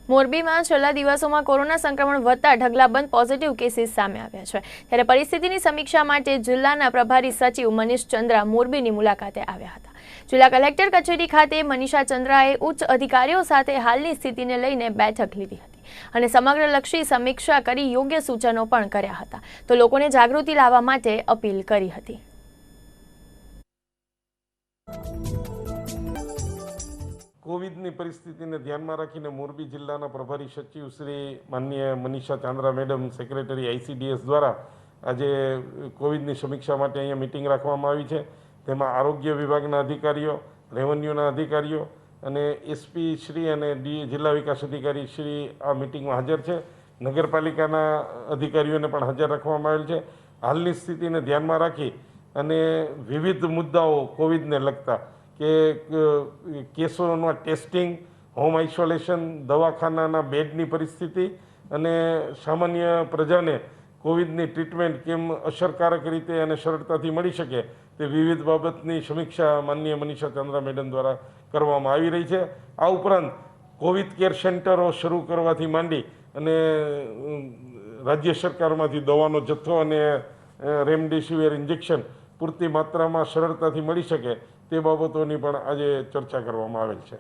મોરબીમાં છેલ્લા દિવસોમાં કોરોના સંક્રમણ વધતા ઢગલાબંધ પોઝિટિવ કેસીસ સામે આવ્યા છે, ત્યારે પરિસ્થિતિની સમીક્ષા માટે જિલ્લાના પ્રભારી સચિવ મનીષ ચંદ્રા મોરબીની મુલાકાતે આવ્યા હતા। જિલ્લા કલેક્ટર કચેરી ખાતે મનીષા ચંદ્રાએ ઉચ્ચ અધિકારીઓ સાથે હાલની સ્થિતિને લઈને બેઠક લીધી હતી અને સમગ્રલક્ષી સમીક્ષા કરી યોગ્ય સૂચનો પણ કર્યા હતા, તો લોકોને જાગૃતિ લાવવા માટે અપીલ કરી હતી। કોવિડની પરિસ્થિતિને ધ્યાનમાં રાખીને મોરબી જિલ્લાના પ્રભારી સચિવ શ્રી માનનીય Manisha Chandra madam, secretary ICDS દ્વારા આજે કોવિડની સમીક્ષા માટે અહીંયા મિટિંગ રાખવામાં આવી છે। તેમાં આરોગ્ય વિભાગના અધિકારીઓ, રેવન્યુના અધિકારીઓ અને SP શ્રી અને જિલ્લા વિકાસ અધિકારી શ્રી આ મિટિંગમાં હાજર છે। નગરપાલિકાના અધિકારીઓને પણ હાજર રાખવામાં આવેલ છે। હાલની સ્થિતિને ધ્યાનમાં રાખી અને વિવિધ મુદ્દાઓ કોવિડને લગતા કે કેસોના ટેસ્ટિંગ, હોમ આઇસોલેશન, દવાખાનાના બેડની પરિસ્થિતિ અને સામાન્ય પ્રજાને કોવિડની ટ્રીટમેન્ટ કેમ અસરકારક રીતે અને સરળતાથી મળી શકે તે વિવિધ બાબતની સમીક્ષા માનનીય મનીષા ચંદ્રા મેડમ દ્વારા કરવામાં આવી રહી છે। આ ઉપરાંત કોવિડ કેર સેન્ટરો શરૂ કરવાથી માંડી અને રાજ્ય સરકારમાંથી દવાનો જથ્થો અને રેમડેસિવિર ઇન્જેક્શન પૂરતી માત્રામાં સરળતાથી મળી શકે તે બાબતોની પણ આજે ચર્ચા કરવામાં આવેલ છે।